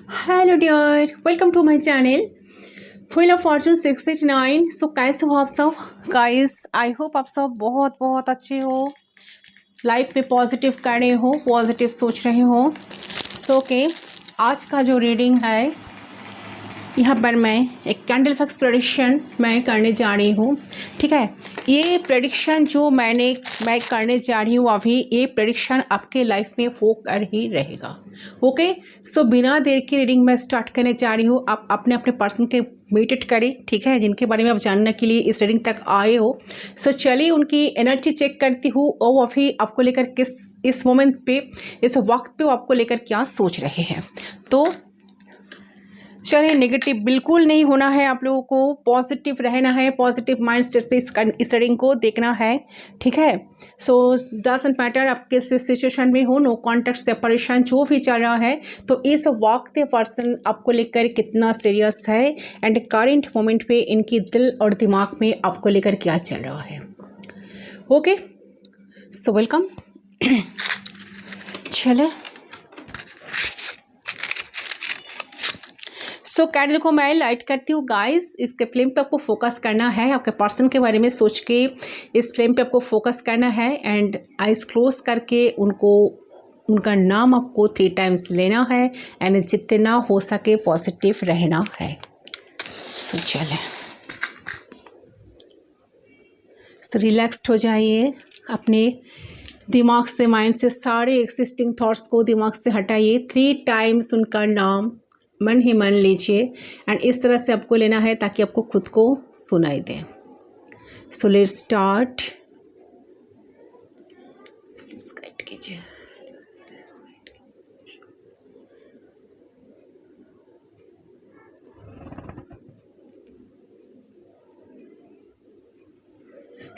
Hello dear, welcome to my channel wheel of fortune 689। So कैसे हो आप सब गाइस? आई होप आप सब बहुत बहुत अच्छे हो, लाइफ में पॉजिटिव कर रहे हो, पॉजिटिव सोच रहे हो। सो के आज का जो रीडिंग है, यहाँ पर मैं एक कैंडल फिक्स प्रेडिक्शन मैं करने जा रही हूँ। ठीक है, ये प्रेडिक्शन जो मैं करने जा रही हूँ अभी, ये प्रेडिक्शन आपके लाइफ में हो कर ही रहेगा। ओके, सो बिना देर की रीडिंग मैं स्टार्ट करने जा रही हूँ। आप अपने अपने पर्सन के मेडिटेट करें, ठीक है, जिनके बारे में आप जानने के लिए इस रीडिंग तक आए हो। सो चलिए उनकी एनर्जी चेक करती हूँ और अभी आपको लेकर किस इस मोमेंट पे, इस वक्त पे वो आपको लेकर क्या सोच रहे हैं। तो चलिए, नेगेटिव बिल्कुल नहीं होना है, आप लोगों को पॉजिटिव रहना है, पॉजिटिव माइंड सेट पे इस रीडिंग को देखना है। ठीक है, सो डजंट मैटर आप किस सिचुएशन में हो, नो कॉन्टैक्ट, सेपरेशन जो भी चल रहा है, तो इस वक्त पर्सन आपको लेकर कितना सीरियस है एंड करेंट मोमेंट पे इनकी दिल और दिमाग में आपको लेकर क्या चल रहा है। Okay, so welcome. चले, सो कैंडल को मैं लाइट करती हूँ गाइस। इसके फ्लेम पे आपको फोकस करना है, आपके पर्सन के बारे में सोच के इस फ्लेम पे आपको फोकस करना है एंड आइज क्लोज करके उनका नाम आपको 3 टाइम्स लेना है एंड जितना हो सके पॉजिटिव रहना है। सो चले, सो रिलैक्स्ड हो जाइए, अपने दिमाग से, माइंड से सारे एक्सिस्टिंग थॉट्स को दिमाग से हटाइए। 3 टाइम्स उनका नाम मन ही मन लीजिए एंड इस तरह से आपको लेना है ताकि आपको खुद को सुनाई दे। So let's start. गाइड कीजिए।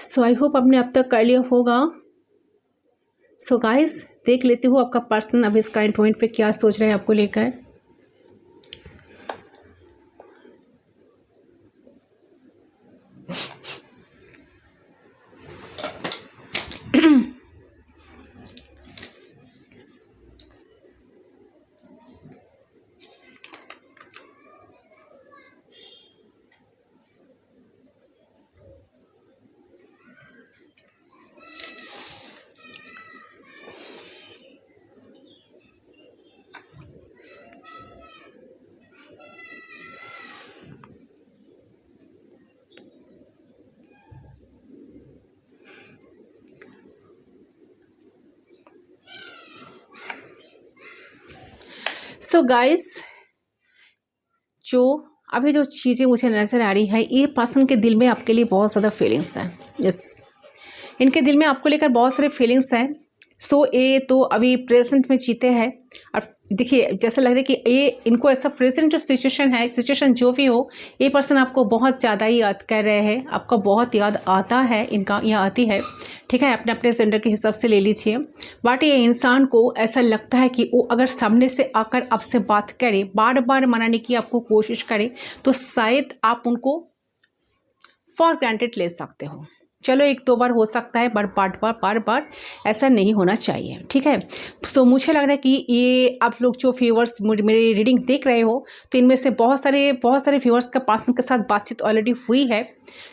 सो आई होप आपने अब तक कर लिया होगा। सो गाइस, देख लेते हो आपका पर्सन अब इस करंट पॉइंट पे क्या सोच रहे हैं आपको लेकर। सो गाइस, जो अभी जो चीज़ें मुझे नज़र आ रही है, ये पर्सन के दिल में आपके लिए बहुत ज़्यादा फीलिंग्स हैं। यस, इनके दिल में आपको लेकर बहुत सारे फीलिंग्स हैं। सो ये तो अभी प्रेजेंट में जीते हैं और देखिए जैसा लग रहा है कि ये इनको ऐसा प्रेजेंट जो सिचुएशन जो भी हो, ये पर्सन आपको बहुत ज़्यादा ही याद कर रहे हैं, आपका बहुत याद आता है, इनका या आती है। ठीक है, अपने अपने जेंडर के हिसाब से ले लीजिए। बट ये इंसान को ऐसा लगता है कि वो अगर सामने से आकर आपसे बात करे, बार बार मनाने की आपको कोशिश करे, तो शायद आप उनको फॉर ग्रांटेड ले सकते हो। चलो 1-2 बार हो सकता है, बार बार ऐसा नहीं होना चाहिए। ठीक है, सो मुझे लग रहा है कि ये आप लोग जो व्यूअर्स मेरी रीडिंग देख रहे हो, तो इनमें से बहुत सारे व्यूअर्स का पर्सन के साथ बातचीत ऑलरेडी हुई है।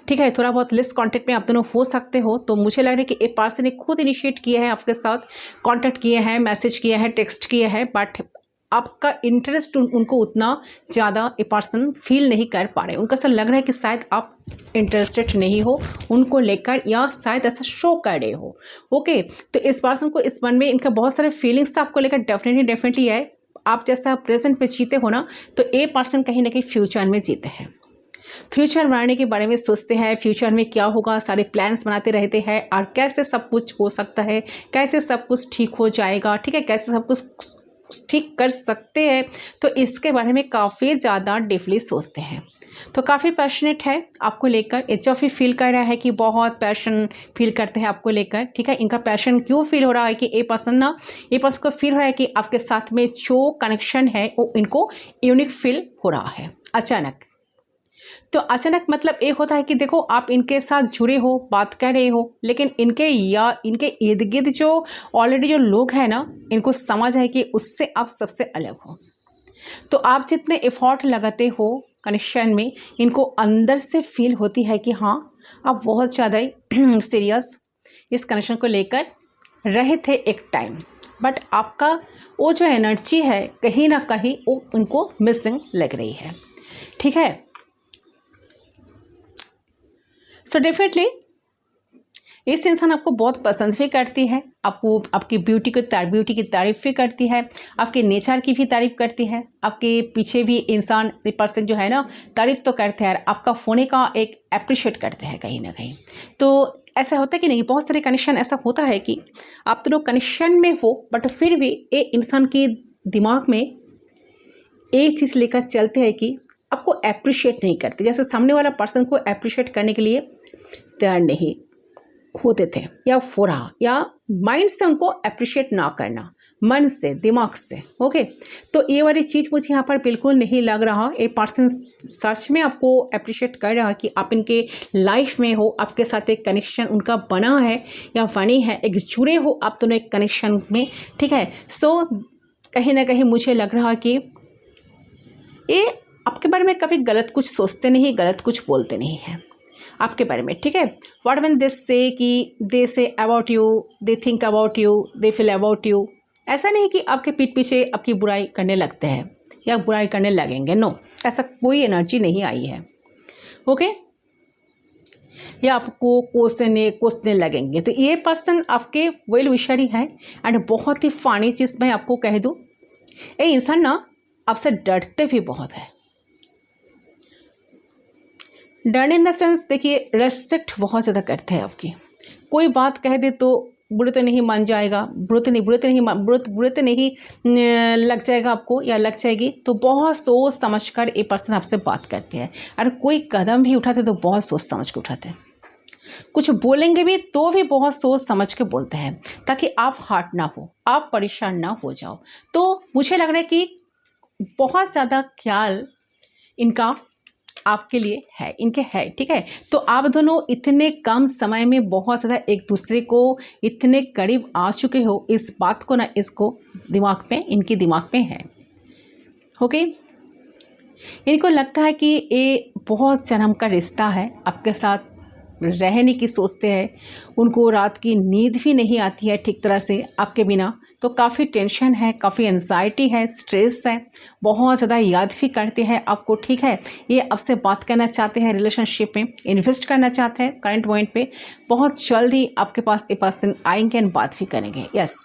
ठीक है, थोड़ा बहुत लिस्ट कांटेक्ट में आप दोनों हो सकते हो। तो मुझे लग रहा है कि ये पर्सन ने खुद इनिशिएट किया है, आपके साथ कॉन्टैक्ट किए हैं, मैसेज किया है, टेक्स्ट किया है, बट आपका इंटरेस्ट उनको उतना ज़्यादा ये पर्सन फील नहीं कर पा रहे। उनको ऐसा लग रहा है कि शायद आप इंटरेस्टेड नहीं हो उनको लेकर, या शायद ऐसा शो कर रहे हो। ओके, तो इस पर्सन को इस मन में इनका बहुत सारे फीलिंग्स तो आपको लेकर डेफिनेटली है। आप जैसा प्रेजेंट में जीते हो ना, तो ये पर्सन कहीं ना कहीं फ्यूचर में जीते हैं, फ्यूचर बनाने के बारे में सोचते हैं, फ्यूचर में क्या होगा सारे प्लान्स बनाते रहते हैं और कैसे सब कुछ हो सकता है, कैसे सब कुछ ठीक हो जाएगा। ठीक है, कैसे सब कुछ ठीक कर सकते हैं, तो इसके बारे में काफ़ी ज़्यादा डीपली सोचते हैं। तो काफ़ी पैशनेट है आपको लेकर, एचऑफी फील कर रहा है कि बहुत पैशन फील करते हैं आपको लेकर। ठीक है, इनका पैशन क्यों फील हो रहा है कि ये पर्सन को फील हो रहा है कि आपके साथ में जो कनेक्शन है वो इनको यूनिक फील हो रहा है अचानक। तो अचानक मतलब एक होता है कि देखो आप इनके साथ जुड़े हो, बात कर रहे हो, लेकिन इनके इर्द गिर्द जो ऑलरेडी जो लोग हैं ना, इनको समझ है कि उससे आप सबसे अलग हो। तो आप जितने एफर्ट लगाते हो कनेक्शन में, इनको अंदर से फील होती है कि हाँ आप बहुत ज़्यादा ही सीरियस इस कनेक्शन को लेकर रहे थे एक टाइम, बट आपका वो जो एनर्जी है कहीं ना कहीं वो उनको मिसिंग लग रही है। ठीक है, सो डेफिनेटली इस इंसान आपको बहुत पसंद भी करती है, आपको आपकी ब्यूटी की तारीफ़ भी करती है, आपके नेचर की भी तारीफ़ करती है, आपके पीछे भी इंसान पर्सन जो है ना तारीफ़ तो करते हैं, आपका होने का एक अप्रिशिएट करते हैं कहीं ना कहीं। तो ऐसा होता है कि नहीं, बहुत सारे कनेक्शन ऐसा होता है कि आप दोनों कनेक्शन में हो बट फिर भी एक इंसान के दिमाग में एक चीज़ लेकर चलते हैं कि आपको अप्रिशिएट नहीं करते, जैसे सामने वाला पर्सन को अप्रिशिएट करने के लिए तैयार नहीं होते थे, या हो रहा, या माइंड से उनको अप्रिशिएट ना करना, मन से, दिमाग से। ओके, तो ये वाली चीज़ मुझे यहाँ पर बिल्कुल नहीं लग रहा। एक पर्सन सच में आपको अप्रिशिएट कर रहा कि आप इनके लाइफ में हो, आपके साथ एक कनेक्शन उनका बना है या बनी है, एक जुड़े हो आप दोनों एक कनेक्शन में। ठीक है, सो कहीं ना कहीं मुझे लग रहा कि ये आपके बारे में कभी गलत कुछ सोचते नहीं, गलत कुछ बोलते नहीं हैं आपके बारे में। ठीक है, व्हाट व्हेन दे से कि they say about you, they think about you, they feel about you, ऐसा नहीं कि आपके पीठ पीछे आपकी बुराई करने लगते हैं या बुराई करने लगेंगे, नो, ऐसा कोई एनर्जी नहीं आई है। ओके, या आपको कोसने लगेंगे, तो ये पर्सन आपके वेल विशरी है। एंड बहुत ही फानी चीज़ मैं आपको कह दूँ, ये इंसान ना आपसे डरते भी बहुत है। डरने इन द सेंस, देखिए रेस्पेक्ट बहुत ज़्यादा करते हैं आपकी। कोई बात कह दे तो बुरे तो नहीं मान जाएगा, बुरे तो नहीं लग जाएगा आपको या लग जाएगी, तो बहुत सोच समझ कर ये पर्सन आपसे बात करते हैं। और कोई कदम भी उठाते तो बहुत सोच समझ के उठाते हैं, कुछ बोलेंगे भी तो भी बहुत सोच समझ के बोलते हैं, ताकि आप हर्ट ना हो, आप परेशान ना हो जाओ। तो मुझे लग रहा है कि बहुत ज़्यादा ख्याल इनका आपके लिए है, इनके है। ठीक है, तो आप दोनों इतने कम समय में बहुत ज़्यादा एक दूसरे को इतने करीब आ चुके हो, इस बात को ना इसको दिमाग में, इनके दिमाग में है। ओके, इनको लगता है कि ये बहुत जन्म का रिश्ता है, आपके साथ रहने की सोचते हैं। उनको रात की नींद भी नहीं आती है ठीक तरह से आपके बिना, तो काफ़ी टेंशन है, काफ़ी एंजाइटी है, स्ट्रेस है, बहुत ज़्यादा याद भी करते हैं आपको। ठीक है, ये आपसे बात करना चाहते हैं, रिलेशनशिप में इन्वेस्ट करना चाहते हैं करंट पॉइंट पे। बहुत जल्दी आपके पास ये पर्सन आएंगे एंड बात भी करेंगे। यस,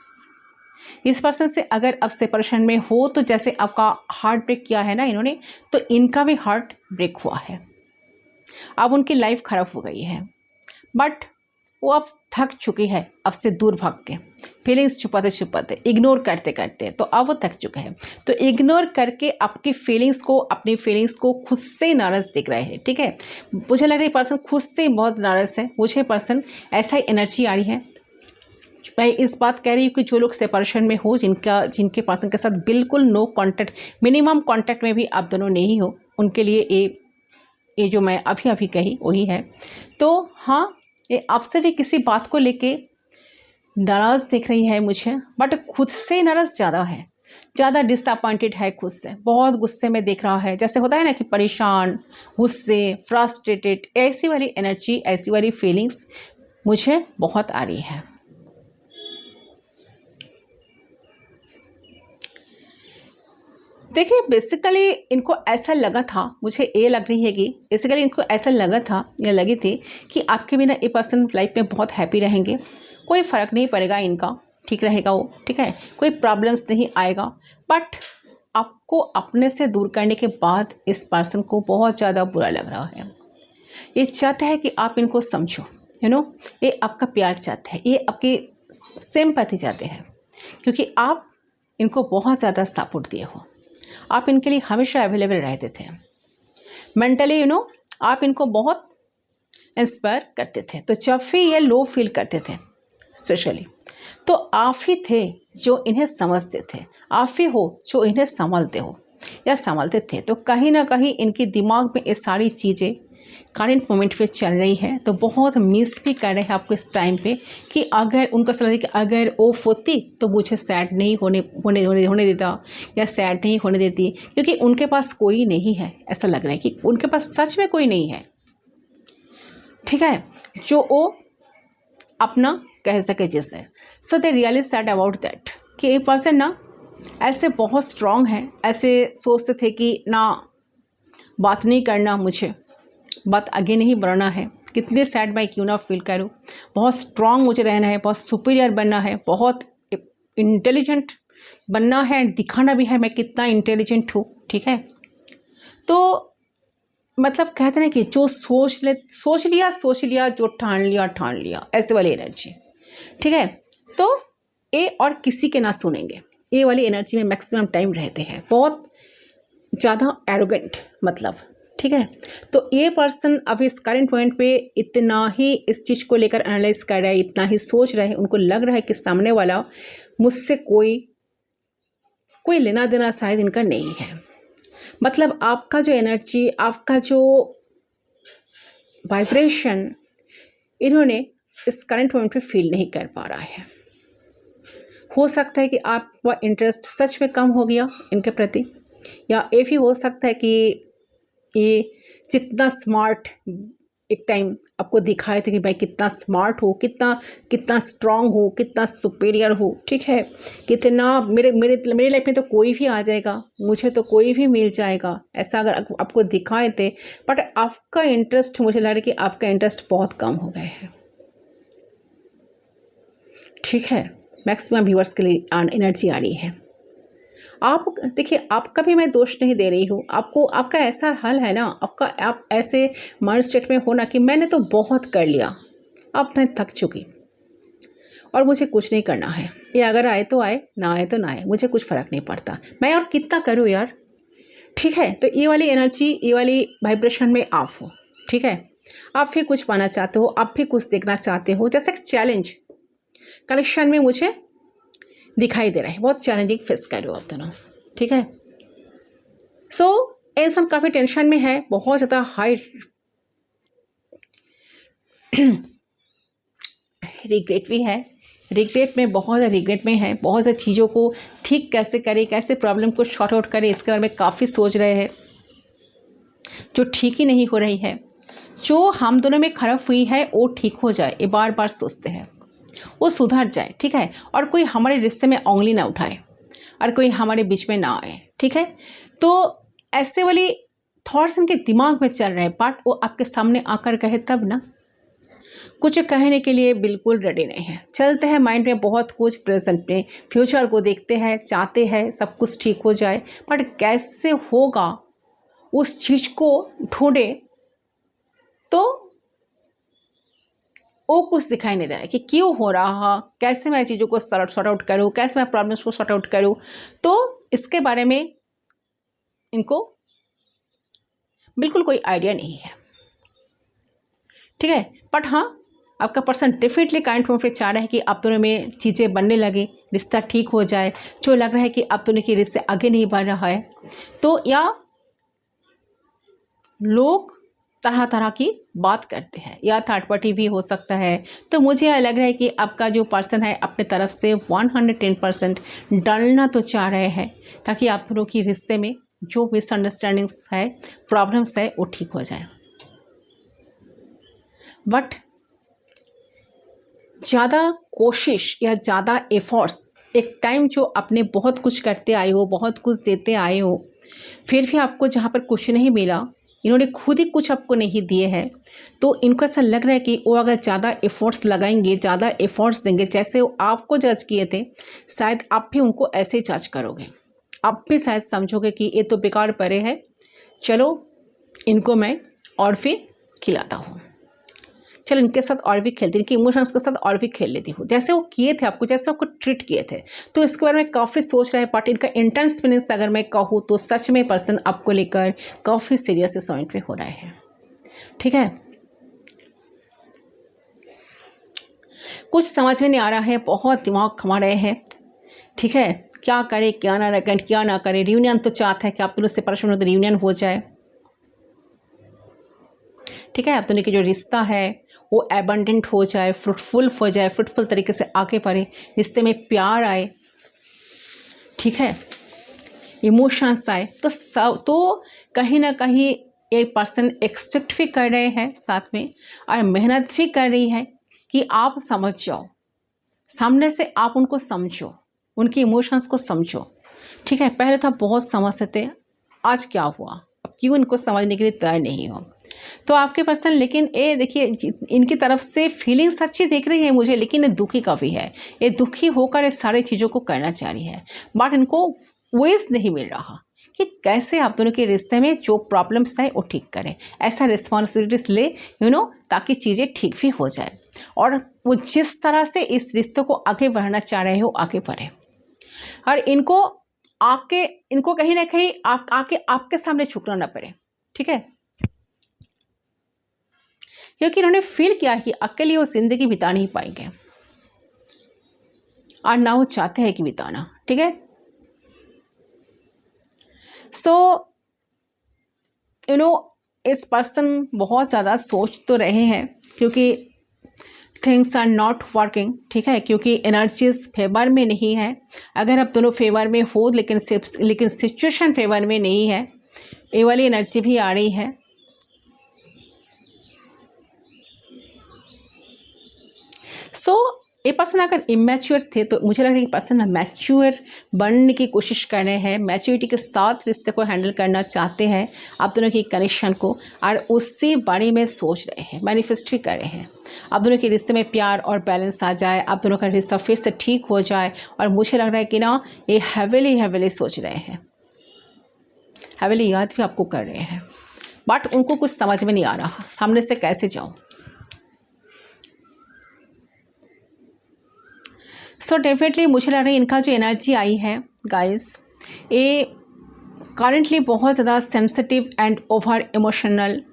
इस पर्सन से अगर आप सेपरेशन में हो तो जैसे आपका हार्ट ब्रेक किया है ना इन्होंने, तो इनका भी हार्ट ब्रेक हुआ है। अब उनकी लाइफ ख़राब हो गई है, बट वो अब थक चुकी है आपसे दूर भाग के, फीलिंग्स छुपाते इग्नोर करते करते, तो अब वो थक चुके हैं। तो इग्नोर करके आपकी फीलिंग्स को, अपनी फीलिंग्स को खुद से नाराज़ दिख रहे हैं। ठीक है, मुझे लग रहा है पर्सन खुद से बहुत नाराज़ है। मुझे पर्सन ऐसा ही एनर्जी आ रही है। मैं इस बात कह रही हूँ कि जो लोग सेपरेशन में हो, जिनके पर्सन के साथ बिल्कुल नो कॉन्टैक्ट, मिनिमम कॉन्टैक्ट में भी आप दोनों नहीं हो, उनके लिए ये जो मैं अभी कही वही है। तो हाँ, ये आपसे भी किसी बात को लेके नाराज़ दिख रही है मुझे, बट खुद से नाराज़ ज़्यादा है, ज़्यादा डिसअपॉइंटेड है खुद से, बहुत गुस्से में दिख रहा है। जैसे होता है ना कि परेशान, गुस्से, फ्रस्ट्रेटेड, ऐसी वाली एनर्जी, ऐसी वाली फीलिंग्स मुझे बहुत आ रही है। देखिए, बेसिकली इनको ऐसा लगा था, मुझे ये लग रही है कि बेसिकली इनको ऐसा लगा था या लगी थी कि आपके बिना ये पर्सन लाइफ में बहुत हैप्पी रहेंगे, कोई फ़र्क नहीं पड़ेगा, इनका ठीक रहेगा वो। ठीक है, कोई प्रॉब्लम्स नहीं आएगा। बट आपको अपने से दूर करने के बाद इस पर्सन को बहुत ज़्यादा बुरा लग रहा है। ये चाहता है कि आप इनको समझो, ये आपका प्यार चाहते हैं, ये आपकी सिंपैथी चाहते हैं, क्योंकि आप इनको बहुत ज़्यादा सपोर्ट दिए हो, आप इनके लिए हमेशा अवेलेबल रहते थे मेंटली, आप इनको बहुत इंस्पायर करते थे। तो जब भी ये लो फील करते थे स्पेशली, तो आप ही थे जो इन्हें समझते थे, आप ही हो जो इन्हें संभालते हो या संभालते थे। तो कहीं ना कहीं इनके दिमाग में ये सारी चीज़ें करंट मोमेंट पे चल रही है तो बहुत मिस भी कर रहे हैं आपको इस टाइम पे कि अगर उनको ऐसा लगे कि अगर ऑफ होती तो मुझे सैड नहीं होने देता या सैड नहीं होने देती, क्योंकि उनके पास कोई नहीं है। ऐसा लग रहा है कि उनके पास सच में कोई नहीं है, ठीक है, जो वो अपना कह सके जिसे। So they really sad about that कि एक पर्सन ना ऐसे बहुत स्ट्रांग है, ऐसे सोचते थे कि ना बात नहीं करना, मुझे बात आगे नहीं बढ़ना है, कितने सैड मैं क्यों ना फील करूँ, बहुत स्ट्रांग मुझे रहना है, बहुत सुपीरियर बनना है, बहुत इंटेलिजेंट बनना है, दिखाना भी है मैं कितना इंटेलिजेंट हूँ, ठीक है। तो मतलब कहते हैं कि जो सोच लिया, जो ठान लिया, ऐसे वाली एनर्जी, ठीक है। तो ये और किसी के ना सुनेंगे, ये वाली एनर्जी में मैक्सिमम टाइम रहते हैं, बहुत ज़्यादा एरोगेंट मतलब, ठीक है। तो ये पर्सन अभी इस करंट पॉइंट पे इतना ही इस चीज़ को लेकर एनालाइज कर रहा है, इतना ही सोच रहा है, उनको लग रहा है कि सामने वाला मुझसे कोई लेना देना शायद इनका नहीं है। मतलब आपका जो एनर्जी, आपका जो वाइब्रेशन इन्होंने इस करंट मोमेंट पे फील नहीं कर पा रहा है। हो सकता है कि आपका इंटरेस्ट सच में कम हो गया इनके प्रति, या ये भी हो सकता है कि ये जितना स्मार्ट एक टाइम आपको दिखाए थे कि भाई कितना स्मार्ट हो, कितना स्ट्रांग हो, कितना सुपीरियर हो, ठीक है, कितना मेरे लाइफ में तो कोई भी आ जाएगा, मुझे तो कोई भी मिल जाएगा, ऐसा अगर आपको दिखाए थे। बट आपका इंटरेस्ट, मुझे लग रहा है कि आपका इंटरेस्ट बहुत कम हो गया है, ठीक है। मैक्सिमम व्यूअर्स के लिए एनर्जी आ रही है। आप देखिए, आपका भी मैं दोष नहीं दे रही हूँ, आपका ऐसा हल है ना, आप ऐसे माइंड स्टेट में हो ना कि मैंने तो बहुत कर लिया, अब मैं थक चुकी और मुझे कुछ नहीं करना है, ये अगर आए तो आए, ना आए तो ना आए, मुझे कुछ फ़र्क नहीं पड़ता, मैं और कितना करूँ यार, ठीक है। तो ये वाली एनर्जी, ये वाली वाइब्रेशन में आप हो, ठीक है। आप भी कुछ पाना चाहते हो, आप भी कुछ देखना चाहते हो, जैसे एक चैलेंज कनेक्शन में मुझे दिखाई दे रहा है, बहुत चैलेंजिंग फेस कर रहे हो आप दोनों, ठीक है। सो इंसान काफ़ी टेंशन में है, बहुत ज़्यादा हाई रिग्रेट भी है, रिग्रेट में बहुत ज़्यादा रिग्रेट में है, बहुत ज़्यादा चीज़ों को ठीक कैसे करे, कैसे प्रॉब्लम को शॉर्ट आउट करे, इसके बारे में काफ़ी सोच रहे हैं, जो ठीक ही नहीं हो रही है, जो हम दोनों में खराब हुई है वो ठीक हो जाए, ये बार बार सोचते हैं, वो सुधर जाए, ठीक है, और कोई हमारे रिश्ते में उंगली ना उठाए और कोई हमारे बीच में ना आए, ठीक है। तो ऐसे वाली थॉट्स इनके दिमाग में चल रहे हैं, बट वो आपके सामने आकर कहे तब ना, कुछ कहने के लिए बिल्कुल रेडी नहीं है, चलते हैं माइंड में बहुत कुछ, प्रेजेंट में फ्यूचर को देखते हैं, चाहते हैं सब कुछ ठीक हो जाए, बट कैसे होगा उस चीज़ को ढूंढे तो वो कुछ दिखाई नहीं दे रहा है कि क्यों हो रहा, कैसे मैं चीज़ों को सॉर्ट आउट करूँ, कैसे मैं प्रॉब्लम्स को सॉर्ट आउट करूँ। तो इसके बारे में इनको बिल्कुल कोई आइडिया नहीं है, ठीक है। बट हाँ, आपका पर्सन डेफिनेटली काइंड फॉर्म पे चाह रहा है कि आप दोनों में चीज़ें बनने लगे, रिश्ता ठीक हो जाए, जो लग रहा है कि आप दोनों के रिश्ते आगे नहीं बढ़ रहा है, तो या लोग तरह तरह की बात करते हैं, या थर्ड पार्टी भी हो सकता है। तो मुझे यह लग रहा है कि आपका जो पर्सन है अपने तरफ से 110% डालना तो चाह रहे हैं, ताकि आप दोनों की रिश्ते में जो मिसअंडरस्टैंडिंग्स है, प्रॉब्लम्स है, वो ठीक हो जाए। बट ज़्यादा कोशिश या ज़्यादा एफर्ट्स, एक टाइम जो आपने बहुत कुछ करते आए हो, बहुत कुछ देते आए हो, फिर भी आपको जहाँ पर कुछ नहीं मिला, इन्होंने खुद ही कुछ आपको नहीं दिए हैं, तो इनको ऐसा लग रहा है कि वो अगर ज़्यादा एफर्ट्स लगाएंगे, ज़्यादा एफर्ट्स देंगे, जैसे वो आपको जज किए थे, शायद आप भी उनको ऐसे ही जज करोगे, आप भी शायद समझोगे कि ये तो बेकार पड़े हैं, चलो इनको मैं और फिर खिलाता हूँ, चलो इनके साथ और भी खेलती, इनके इमोशंस के साथ और भी खेल लेती हूँ, जैसे वो किए थे आपको, जैसे आपको ट्रीट किए थे। तो इसके बारे में काफ़ी सोच रहे हैं, बट इनका इंटेंस फीलिंग्स अगर मैं कहूँ तो सच में पर्सन आपको लेकर काफ़ी सीरियस इस पॉइंट पे हो रहे हैं, ठीक है। कुछ समझ में नहीं आ रहा है, बहुत दिमाग खमा रहे हैं, ठीक है, क्या करे क्या ना करे। रियूनियन तो चाहता है कि आप दोनों सेपरेशन हो तो रियूनियन हो जाए, ठीक है। आप दोनों की जो रिश्ता है वो एबंडेंट हो जाए, फ्रूटफुल हो जाए, फ्रूटफुल तरीके से आगे बढ़े, रिश्ते में प्यार आए, ठीक है, इमोशंस आए। तो कहीं ना कहीं एक पर्सन एक्सपेक्ट भी कर रहे हैं साथ में, और मेहनत भी कर रही है कि आप समझ जाओ, सामने से आप उनको समझो, उनकी इमोशंस को समझो, ठीक है। पहले तो आप बहुत समझते थे, आज क्या हुआ, अब क्यों इनको समझने के लिए तैयार नहीं हो। तो आपके पर्सन, लेकिन ये देखिए इनकी तरफ से फीलिंग्स अच्छी दिख रही है मुझे, लेकिन ये दुखी काफ़ी है। ये दुखी होकर ये सारी चीज़ों को करना चाह रही है, बट इनको वेज नहीं मिल रहा कि कैसे आप दोनों के रिश्ते में जो प्रॉब्लम्स है वो ठीक करें। ऐसा रिस्पॉन्सिबिलिटीज ले ताकि चीज़ें ठीक भी हो जाए, और वो जिस तरह से इस रिश्ते को आगे बढ़ाना चाह रहे हो आगे बढ़े, और इनको कहीं ना कहीं आपके सामने झुकना ना पड़े, ठीक है। क्योंकि इन्होंने फील किया कि अकेले वो जिंदगी बिता नहीं पाएंगे, और ना वो चाहते हैं कि बिताना, ठीक है। सो इस पर्सन बहुत ज़्यादा सोच तो रहे हैं, क्योंकि थिंग्स आर नॉट वर्किंग, ठीक है, क्योंकि एनर्जीज फेवर में नहीं है। अगर आप दोनों फेवर में हो, लेकिन सिचुएशन फेवर में नहीं है, ये वाली एनर्जी भी आ रही है। सो ये पर्सन अगर इमेच्योर थे तो मुझे लग रहा है कि पर्सन मैच्योर बनने की कोशिश कर रहे हैं, मैच्योरिटी के साथ रिश्ते को हैंडल करना चाहते हैं, आप दोनों की कनेक्शन को, और उससे बारे में सोच रहे हैं, मैनिफेस्ट भी कर रहे हैं। आप दोनों के रिश्ते में प्यार और बैलेंस आ जाए, आप दोनों का रिश्ता फिर से ठीक हो जाए। और मुझे लग रहा है कि ये हैविली सोच रहे हैं, हैविली याद भी आपको कर रहे हैं, बट उनको कुछ समझ में नहीं आ रहा सामने से कैसे जाऊँ। सो डेफिनेटली मुझे लग रहा है इनका जो एनर्जी आई है गाइस, ये करेंटली बहुत ज़्यादा sensitive and over emotional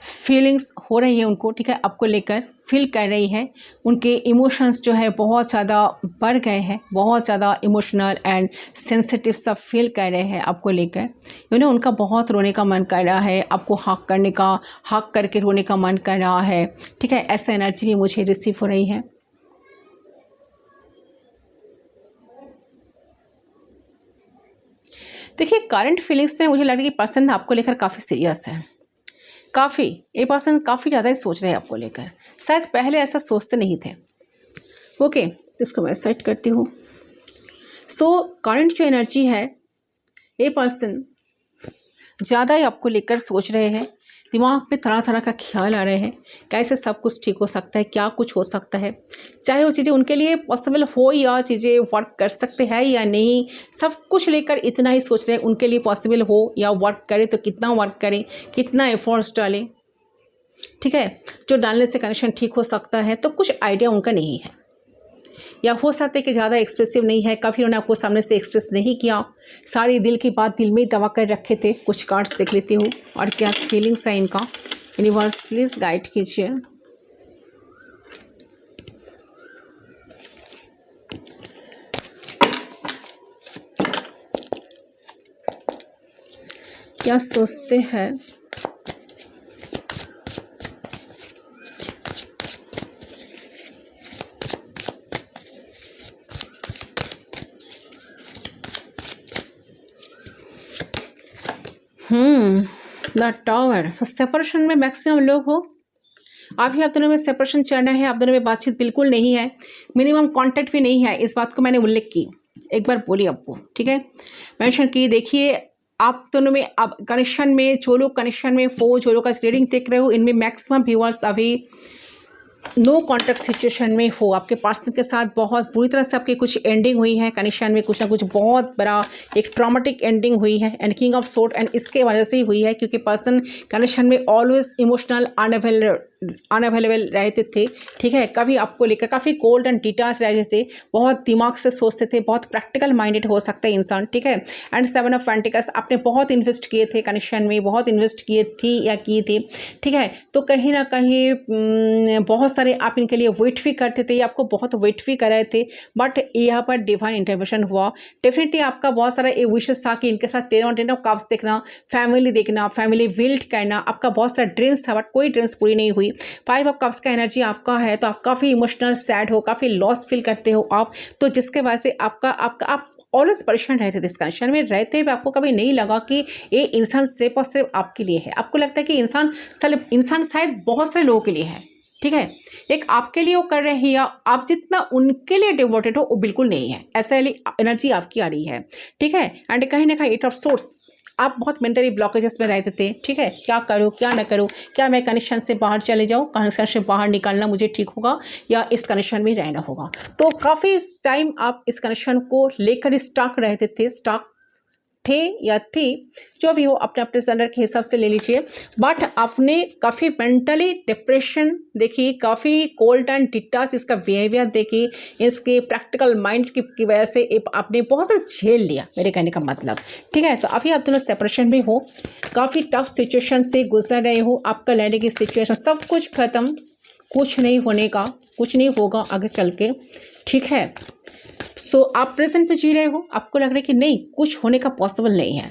feelings हो रही है उनको, ठीक है, आपको लेकर फील कर रही है। उनके इमोशंस जो है बहुत ज़्यादा बढ़ गए हैं, बहुत ज़्यादा इमोशनल एंड सेंसिटिव सब फील कर रहे हैं आपको लेकर। उनका बहुत रोने का मन कर रहा है, आपको हक करके रोने का मन कर रहा है, ठीक है। ऐसा एनर्जी भी मुझे रिसीव हो रही है। देखिए करंट फीलिंग्स में मुझे लग रहा है कि पर्सन आपको लेकर काफ़ी सीरियस है, ये पर्सन काफ़ी ज़्यादा ही सोच रहे हैं आपको लेकर, शायद पहले ऐसा सोचते नहीं थे। ओके, इसको मैं सेट करती हूँ। सो करंट जो एनर्जी है, ये पर्सन ज़्यादा ही आपको लेकर सोच रहे हैं, दिमाग में तरह तरह का ख्याल आ रहे हैं, कैसे सब कुछ ठीक हो सकता है, क्या कुछ हो सकता है, चाहे वो चीज़ें उनके लिए पॉसिबल हो या चीज़ें वर्क कर सकते हैं या नहीं, सब कुछ लेकर इतना ही सोच रहे हैं उनके लिए पॉसिबल हो या वर्क करें तो कितना वर्क करें, कितना एफर्ट्स डालें, ठीक है, जो डालने से कनेक्शन ठीक हो सकता है। तो कुछ आइडिया उनका नहीं है, या हो सकता है कि ज़्यादा एक्सप्रेसिव नहीं है, कभी उन्होंने आपको सामने से एक्सप्रेस नहीं किया, सारी दिल की बात दिल में ही दबा कर रखे थे। कुछ कार्ड्स देख लेती हूँ और क्या फीलिंग्स है इनका। यूनिवर्स प्लीज़ गाइड कीजिए। क्या सोचते हैं, द टावर। सो सेपरेशन में मैक्सिमम लोग हो, अभी आप दोनों में सेपरेशन चल रहा है, आप दोनों में बातचीत बिल्कुल नहीं है, मिनिमम कांटेक्ट भी नहीं है। इस बात को मैंने उल्लेख की, एक बार बोली आपको, ठीक है, मेंशन की। देखिए आप दोनों में अब कनेक्शन में, जो लोग कनेक्शन में हो, जो लोग का रीडिंग देख रहे हो, इनमें मैक्सिमम व्यूअर्स अभी नो कॉन्टैक्ट सिचुएशन में हो। आपके पार्टनर के साथ बहुत बुरी तरह से आपकी कुछ एंडिंग हुई है, कनेक्शन में कुछ ना कुछ बहुत बड़ा एक ट्रॉमेटिक एंडिंग हुई है, and king of sword, and इसके वजह से ही हुई है क्योंकि पर्सन कनेक्शन में ऑलवेज इमोशनल अनअवेलेबल रहते थे, ठीक है, कभी आपको लेकर काफ़ी कोल्ड एंड डिटैच रहते थे, बहुत दिमाग से सोचते थे, बहुत प्रैक्टिकल माइंडेड हो सकता है इंसान, ठीक है। एंड 7 ऑफ पेंटिकल्स, आपने बहुत इन्वेस्ट किए थे कनेक्शन में, बहुत इन्वेस्ट किए थी या की थी, ठीक है। तो कहीं ना कहीं बहुत सारे आप इनके लिए वेट भी करते थे, आपको बहुत वेट भी कर रहे थे, बट यहाँ पर डिवाइन इंटरवेंशन हुआ। डेफिनेटली आपका बहुत सारा ये विशेष था कि इनके साथ 10 ऑफ कप्स देखना, फैमिली देखना, फैमिली बिल्ड करना, आपका बहुत सारा ड्रीम्स था, बट कोई ड्रीम्स पूरी नहीं हुई। 5 ऑफ कप्स का एनर्जी आपका है, तो आप काफ़ी इमोशनल सैड हो, काफ़ी लॉस फील करते हो आप, तो जिसके वजह से आप ऑलवेज परेशान रहते थे, इस कंडीशन में रहते हुए आपको कभी नहीं लगा कि ये इंसान सिर्फ और सिर्फ आपके लिए है। आपको लगता है कि इंसान शायद बहुत सारे लोगों के लिए है, ठीक है, एक आपके लिए वो कर रहे हैं, या आप जितना उनके लिए डिवोटेड हो वो बिल्कुल नहीं है, ऐसा एनर्जी आपकी आ रही है, ठीक है। एंड कहीं ना कहीं 8 ऑफ सोर्स, आप बहुत मेंटली ब्लॉकेजेस में रहते थे, ठीक है, क्या करूँ क्या ना करूँ, क्या मैं कनेक्शन से बाहर चले जाऊँ, कनेक्शन से बाहर निकलना मुझे ठीक होगा या इस कनेक्शन में रहना होगा। तो काफ़ी टाइम आप इस कनेक्शन को लेकर स्टक रहते थे, स्टक थे या थी, जो भी हो अपने अपने स्टैंडर के हिसाब से ले लीजिए, बट आपने काफ़ी मेंटली डिप्रेशन देखी, काफ़ी कोल्ड एंड डिटैच इसका बिहेवियर देखी, इसके प्रैक्टिकल माइंड की वजह से आपने बहुत सा झेल लिया, मेरे कहने का मतलब, ठीक है। तो अभी आप दोनों सेपरेशन में हो, काफ़ी टफ सिचुएशन से गुजर रहे हो, आपका रहने की सिचुएशन सब कुछ ख़त्म, कुछ नहीं होने का, कुछ नहीं होगा आगे चल के, ठीक है। सो आप प्रेजेंट पे जी रहे हो, आपको लग रहा है कि नहीं कुछ होने का पॉसिबल नहीं है,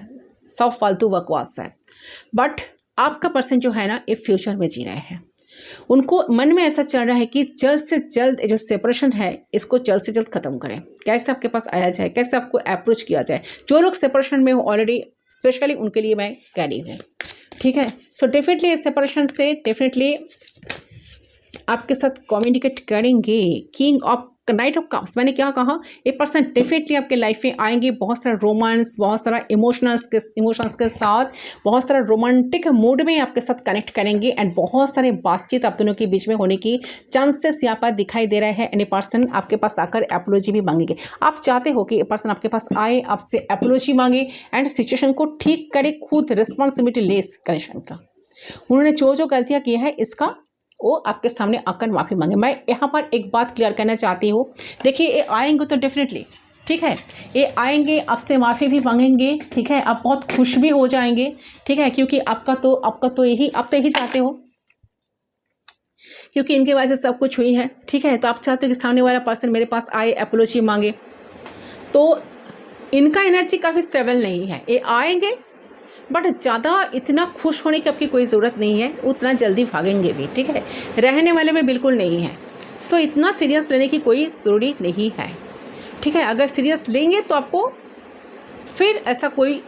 सब फालतू बकवास है, बट आपका पर्सन जो है ना ये फ्यूचर में जी रहे हैं, उनको मन में ऐसा चल रहा है कि जल्द से जल्द जो सेपरेशन है इसको जल्द से जल्द ख़त्म करें, कैसे आपके पास आया जाए, कैसे आपको अप्रोच किया जाए। जो लोग सेपरेशन में हो ऑलरेडी, स्पेशली उनके लिए मैं कह रही हूँ, ठीक है। सो डेफिनेटली इस सेपरेशन से डेफिनेटली आपके साथ कम्युनिकेट करेंगे। King of night of cups, मैंने क्या कहा, ये पर्सन डेफिनेटली आपके लाइफ में आएंगे, बहुत सारा रोमांस, बहुत सारा इमोशंस के साथ, बहुत सारा रोमांटिक मूड में आपके साथ कनेक्ट करेंगे, एंड बहुत सारे बातचीत आप दोनों के बीच में होने की चांसेस यहाँ पर दिखाई दे रहे हैं। एंड ये पर्सन आपके पास आकर एपोलॉजी भी मांगेंगे, आप चाहते हो कि ये पर्सन आपके पास आए, आपसे एपोलॉजी मांगे एंड सिचुएशन को ठीक करे, खुद रिस्पॉन्सिबिलिटी ले इस कनेक्शन का। उन्होंने जो गलतियाँ की है इसका वो आपके सामने आकर माफ़ी मांगे। मैं यहाँ पर एक बात क्लियर करना चाहती हूँ, देखिए ये आएंगे तो डेफिनेटली, ठीक है, ये आएंगे आपसे माफ़ी भी मांगेंगे, ठीक है, आप बहुत खुश भी हो जाएंगे, ठीक है, क्योंकि आपका तो यही, आप तो यही चाहते हो, क्योंकि इनके वजह से सब कुछ हुई है, ठीक है। तो आप चाहते हो कि सामने वाला पर्सन मेरे पास आए, एपोलॉजी मांगे, तो इनका एनर्जी काफ़ी स्टेबल नहीं है, ये आएंगे बट ज़्यादा इतना खुश होने की आपकी कोई ज़रूरत नहीं है, उतना जल्दी भागेंगे भी, ठीक है, रहने वाले में बिल्कुल नहीं है। सो इतना सीरियस लेने की कोई ज़रूरी नहीं है, ठीक है। अगर सीरियस लेंगे तो आपको फिर ऐसा कोई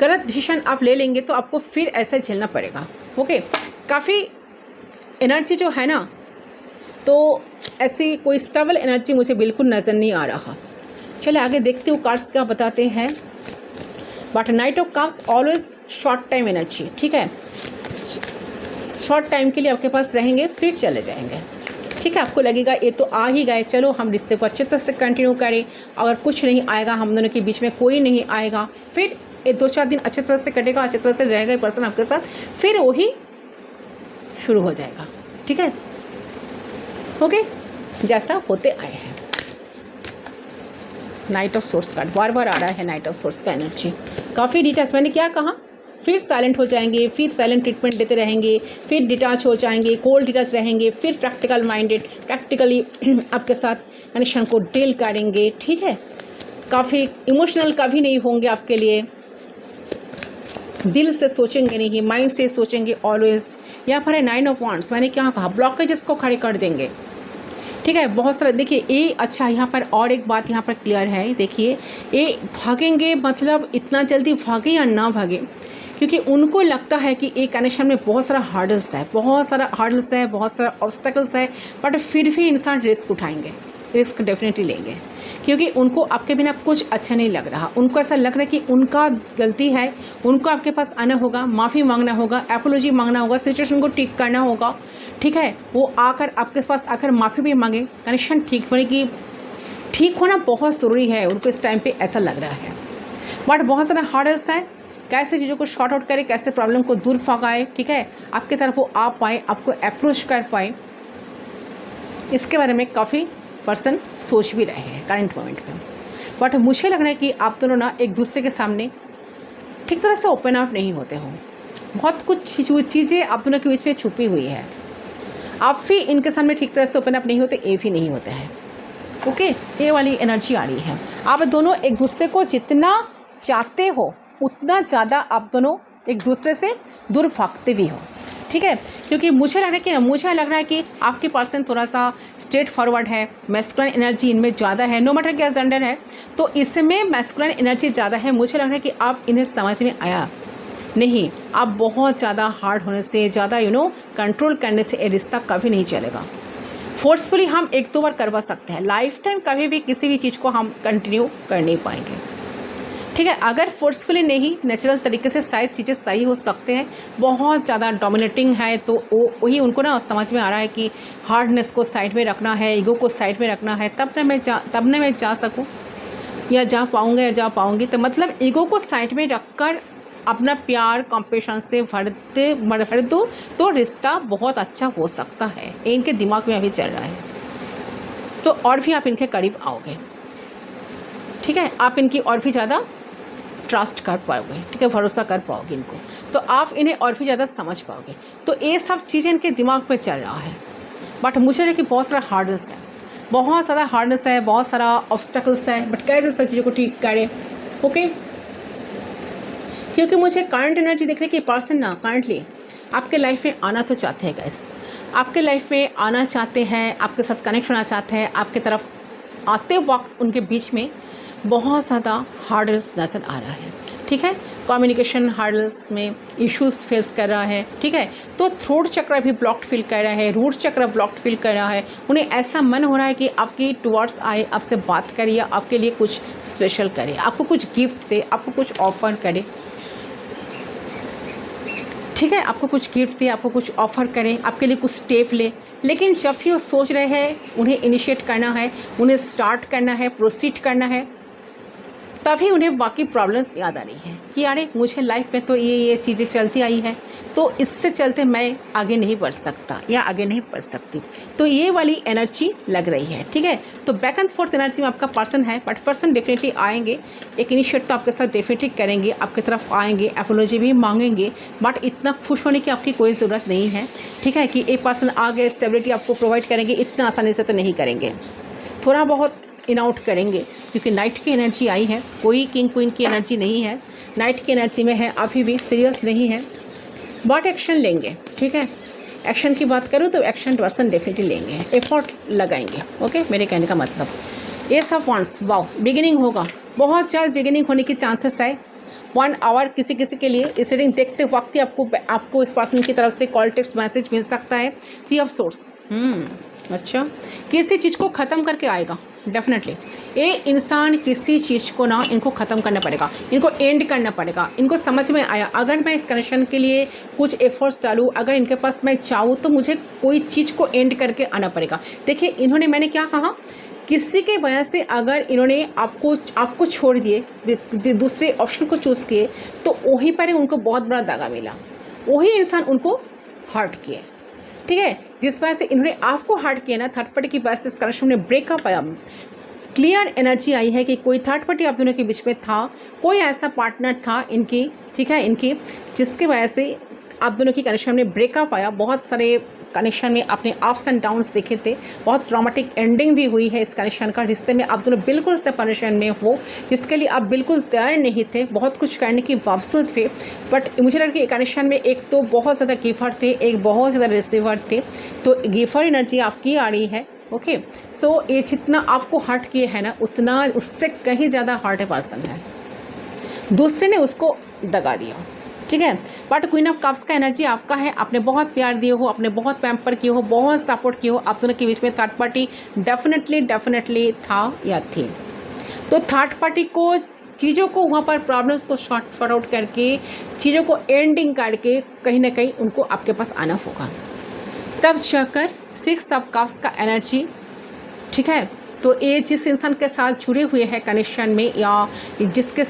गलत डिसीजन आप ले लेंगे तो आपको फिर ऐसा झेलना पड़ेगा, ओके। काफ़ी एनर्जी जो है ना, तो ऐसी कोई स्टेबल एनर्जी मुझे बिल्कुल नज़र नहीं आ रहा। चलिए आगे देखते हो कार्ड्स क्या बताते हैं। But night of cups always short time energy, ठीक है, शॉर्ट टाइम के लिए आपके पास रहेंगे फिर चले जाएंगे, ठीक है। आपको लगेगा ये तो आ ही गए, चलो हम रिश्ते को अच्छे तरह से कंटिन्यू करें, अगर कुछ नहीं आएगा, हम दोनों के बीच में कोई नहीं आएगा, फिर ये 2-4 दिन अच्छे तरह से कटेगा, अच्छे तरह से रहेगा पर्सन आपके साथ, फिर वही शुरू हो जाएगा, ठीक है, ओके, जैसा होते आए हैं। नाइट ऑफ सोर्स कार्ड बार बार आ रहा है, नाइट ऑफ सोर्स का एनर्जी काफ़ी डिटैच, मैंने क्या कहा, फिर साइलेंट हो जाएंगे, फिर साइलेंट ट्रीटमेंट देते रहेंगे, फिर डिटैच हो जाएंगे, कोल्ड डिटैच रहेंगे, फिर प्रैक्टिकल माइंडेड, प्रैक्टिकली आपके साथ कनेक्शन को डील करेंगे, ठीक है। काफ़ी इमोशनल कभी नहीं होंगे आपके लिए, दिल से सोचेंगे नहीं, माइंड से सोचेंगे ऑलवेज। यहाँ पर है 9 ऑफ वांड्स, मैंने क्या कहा, ब्लॉकेजेस को खड़े कर देंगे, ठीक है, बहुत सारा। देखिए ये अच्छा, यहाँ पर और एक बात यहाँ पर क्लियर है, देखिए ये भागेंगे, मतलब इतना जल्दी भागे या ना भागे, क्योंकि उनको लगता है कि एक कनेक्शन में बहुत सारा हार्डल्स है, बहुत सारा ऑब्स्टेकल्स है, बट फिर भी इंसान रिस्क उठाएंगे, रिस्क डेफिनेटली लेंगे, क्योंकि उनको आपके बिना कुछ अच्छा नहीं लग रहा। उनको ऐसा लग रहा है कि उनका गलती है, उनको आपके पास आना होगा, माफ़ी मांगना होगा, एपोलॉजी मांगना होगा, सिचुएशन को ठीक करना होगा, ठीक है। वो आकर आपके पास आकर माफ़ी भी मांगे, कनेक्शन ठीक होना बहुत ज़रूरी है, उनको इस टाइम पे ऐसा लग रहा है। बट बहुत सारा हार्डल्स है, कैसे चीज़ों को शॉर्ट आउट करे, कैसे प्रॉब्लम को दूर भगाए, ठीक है, आपकी तरफ वो आ पाए, आपको अप्रोच कर पाए, इसके बारे में काफ़ी पर्सन सोच भी रहे हैं करंट मोमेंट में। बट मुझे लग रहा है कि आप दोनों ना एक दूसरे के सामने ठीक तरह से ओपन अप नहीं होते हो। बहुत कुछ चीज़ें आप दोनों के बीच में छुपी हुई है। आप भी इनके सामने ठीक तरह से ओपन अप नहीं होते, ये भी नहीं होते हैं। ओके, ये वाली एनर्जी आ रही है। आप दोनों एक दूसरे को जितना चाहते हो उतना ज़्यादा आप दोनों एक दूसरे से दूर भागते भी हो, ठीक है, क्योंकि मुझे लग रहा है कि आपकी पर्सन थोड़ा सा स्ट्रेट फॉरवर्ड है, मैस्कुलिन एनर्जी इनमें ज़्यादा है, नो मैटर क्या जेंडर है, तो इसमें मैस्कुलिन एनर्जी ज़्यादा है। मुझे लग रहा है कि आप इन्हें समझ में आया नहीं, आप बहुत ज़्यादा हार्ड होने से, ज़्यादा कंट्रोल करने से ये रिश्ता कभी नहीं चलेगा। फोर्सफुली हम एक दो बार करवा सकते हैं, लाइफ टाइम कभी भी किसी भी चीज़ को हम कंटिन्यू कर नहीं पाएंगे, ठीक है। अगर फोर्सफुली नहीं, नेचुरल तरीके से शायद चीज़ें सही हो सकते हैं। बहुत ज़्यादा डोमिनेटिंग है तो वही उनको ना समझ में आ रहा है कि हार्डनेस को साइड में रखना है, ईगो को साइड में रखना है, तब ना मैं जा सकूँ या जा पाऊँगा या जा पाऊँगी। तो मतलब ईगो को साइड में रखकर अपना प्यार कॉम्पेशन से भर दो तो रिश्ता बहुत अच्छा हो सकता है। ये इनके दिमाग में अभी चल रहा है, तो और भी आप इनके करीब आओगे, ठीक है, आप इनकी और भी ज़्यादा ट्रस्ट कर पाओगे, ठीक है, भरोसा कर पाओगे इनको, तो आप इन्हें और भी ज़्यादा समझ पाओगे। तो ये सब चीज़ें इनके दिमाग में चल रहा है। बट मुझे लगे कि बहुत सारा हार्डनेस है, बहुत ज़्यादा हार्डनेस है, बहुत सारा ऑब्स्टेकल्स है, बट कैसे सब चीज़ों को ठीक करें। ओके, क्योंकि मुझे करंट एनर्जी देख रही है कि पर्सन ना करंटली आपके लाइफ में आना तो चाहते हैं गाइस, आपके लाइफ में आना चाहते हैं, आपके साथ कनेक्ट होना चाहते हैं। आपके तरफ आते वक्त उनके बीच में बहुत ज़्यादा हार्डल्स नज़र आ रहा है, ठीक है, कम्युनिकेशन हार्डल्स में इश्यूज फेस कर रहा है, ठीक है। तो थ्रोट चक्र भी ब्लॉक्ड फील कर रहा है, रूट चक्र ब्लॉक्ड फील कर रहा है। उन्हें ऐसा मन हो रहा है कि आपकी टुवर्ड्स आए, आपसे बात करे, आपके लिए कुछ स्पेशल करे, आपको कुछ गिफ्ट दे, आपको कुछ ऑफर करे, ठीक है, आपको कुछ गिफ्ट दे, आपको कुछ ऑफ़र करें, आपके लिए कुछ स्टेप ले। लेकिन जब भी वो सोच रहे हैं उन्हें इनिशिएट करना है, उन्हें स्टार्ट करना है, प्रोसीड करना है, तभी उन्हें बाकी प्रॉब्लम्स याद आ रही है कि अरे मुझे लाइफ में तो ये चीज़ें चलती आई है, तो इससे चलते मैं आगे नहीं बढ़ सकता या आगे नहीं बढ़ सकती। तो ये वाली एनर्जी लग रही है, ठीक है। तो बैक एंड फोर्थ एनर्जी में आपका पर्सन है, बट पर्सन डेफिनेटली आएंगे, एक इनिशिएट तो आपके साथ डेफिनेटली करेंगे, आपकी तरफ आएंगे, एपोलॉजी भी मांगेंगे, बट इतना खुश होने की आपकी कोई ज़रूरत नहीं है, ठीक है, कि एक पर्सन आ गए स्टेबिलिटी आपको प्रोवाइड करेंगे, इतना आसानी से तो नहीं करेंगे, थोड़ा बहुत इन आउट करेंगे, क्योंकि नाइट की एनर्जी आई है, कोई किंग क्वीन की एनर्जी नहीं है, नाइट की एनर्जी में है, अभी भी सीरियस नहीं है, बट एक्शन लेंगे, ठीक है। एक्शन की बात करूँ तो एक्शन पर्सन डेफिनेटली लेंगे, एफर्ट लगाएंगे। ओके, मेरे कहने का मतलब ये सब वंस वाओ बिगिनिंग होगा, बहुत जल्द बिगिनिंग होने की चांसेस है। 1 आवर किसी के लिए इस रीडिंग देखते वक्त ही आपको इस पर्सन की तरफ से कॉल टेक्स्ट मैसेज मिल सकता है। 3 ऑफ सोर्स, अच्छा, किसी चीज़ को ख़त्म करके आएगा डेफिनेटली। ये इंसान किसी चीज़ को ना इनको ख़त्म करना पड़ेगा, इनको एंड करना पड़ेगा। इनको समझ में आया अगर मैं इस कनेक्शन के लिए कुछ एफर्ट्स डालूँ, अगर इनके पास मैं चाहूँ तो मुझे कोई चीज़ को एंड करके आना पड़ेगा। देखिए इन्होंने, मैंने क्या कहा, किसी के वजह से अगर इन्होंने आपको छोड़ दिए, दूसरे ऑप्शन को चूज़ किए, तो वहीं पर उनको बहुत बड़ा दागा मिला, वही इंसान उनको हर्ट किए, ठीक है। जिस वजह से इन्होंने आपको हर्ट किया ना, थर्ड पार्टी की वजह से इस कनेक्शन में ब्रेकअप आया। क्लियर एनर्जी आई है कि कोई थर्ड पार्टी आप दोनों के बीच में था, कोई ऐसा पार्टनर था इनकी, ठीक है, इनकी, जिसके वजह से आप दोनों की कनेक्शन में ब्रेकअप आया। बहुत सारे कनेक्शन में अपने अप्स एंड डाउन्स देखे थे, बहुत ट्रॉमेटिक एंडिंग भी हुई है इस कनेक्शन का। रिश्ते में आप दोनों बिल्कुल सेपरेशन में हो, जिसके लिए आप बिल्कुल तैयार नहीं थे, बहुत कुछ करने के बावजूद भी। बट मुझे लगा कि कनेक्शन में एक तो बहुत ज़्यादा गिफर थे, एक बहुत ज़्यादा रिसीवर थे, तो गिफर एनर्जी आपकी आ रही है। ओके, सो ये जितना आपको हर्ट किए है ना, उतना उससे कहीं ज़्यादा हर्ट पर्सन है, दूसरे ने उसको दगा दिया, ठीक है। बट क्वीन ऑफ कप्स का एनर्जी आपका है, आपने बहुत प्यार दिए हो, आपने बहुत पैम्पर किए हो, बहुत सपोर्ट किए हो, आप दोनों के बीच में थर्ड पार्टी डेफिनेटली था या थी। तो थर्ड पार्टी को चीज़ों को वहाँ पर प्रॉब्लम्स को शॉर्ट आउट करके, चीज़ों को एंडिंग करके कहीं ना कहीं उनको आपके पास आना होगा, तब जाकर 6 ऑफ कप्स का एनर्जी, ठीक है। तो ये जिस इंसान के साथ जुड़े हुए हैं कनेक्शन में, या जिसके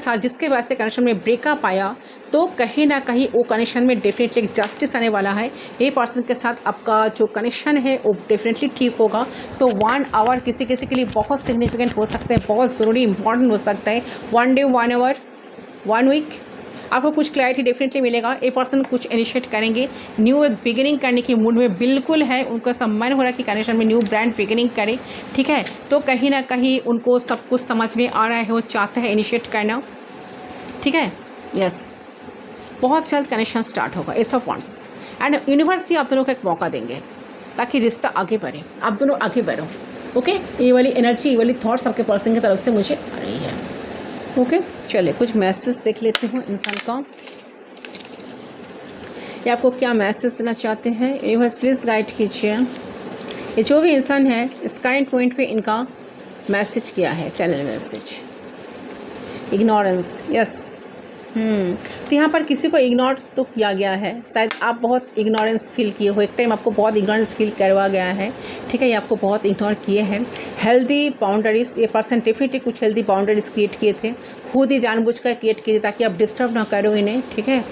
वजह से कनेक्शन में ब्रेकअप आया, तो कहीं ना कहीं वो कनेक्शन में डेफिनेटली एक जस्टिस आने वाला है। ये पर्सन के साथ आपका जो कनेक्शन है वो डेफिनेटली ठीक होगा। तो 1 आवर किसी किसी के लिए बहुत सिग्निफिकेंट हो सकता है, बहुत ज़रूरी इंपॉर्टेंट हो सकता है। 1 डे, 1 आवर, 1 वीक, आपको कुछ क्लैरिटी डेफिनेटली मिलेगा। ये पर्सन कुछ इनिशिएट करेंगे, न्यू एक बिगिनिंग करने की मूड में बिल्कुल है। उनका सम्मान हो रहा है कि कनेक्शन में न्यू ब्रांड बिगिनिंग करें, ठीक है। तो कहीं ना कहीं उनको सब कुछ समझ में आ रहा है, वो चाहते हैं इनिशिएट करना, ठीक है। यस, बहुत जल्द कनेक्शन स्टार्ट होगा, S of wands. And universe भी आप दोनों को एक मौका देंगे ताकि रिश्ता आगे बढ़े, आप दोनों आगे बढ़ो, ओके। ये वाली एनर्जी, ये वाली थॉट्स आपके पर्सन की तरफ से मुझे आ रही है, ओके। चलिए कुछ मैसेज देख लेते हैं इंसान का, ये आपको क्या मैसेज देना चाहते हैं। यूनिवर्स प्लीज़ गाइड कीजिए। ये जो भी इंसान है इस करंट पॉइंट पे इनका मैसेज क्या है, चैनल मैसेज। Ignorance, yes. तो यहाँ पर किसी को इग्नोर तो किया गया है, शायद आप बहुत इग्नोरेंस फील किए हो, एक टाइम आपको बहुत इग्नोरेंस फील करवा गया है, ठीक है। ये आपको बहुत इग्नोर किए हैं। हेल्दी बाउंड्रीज, ये पर्सन डेफिनेटली कुछ हेल्दी बाउंड्रीज क्रिएट किए थे, खुद ही जानबूझकर क्रिएट किए थे ताकि आप डिस्टर्ब ना करो इन्हें, ठीक है।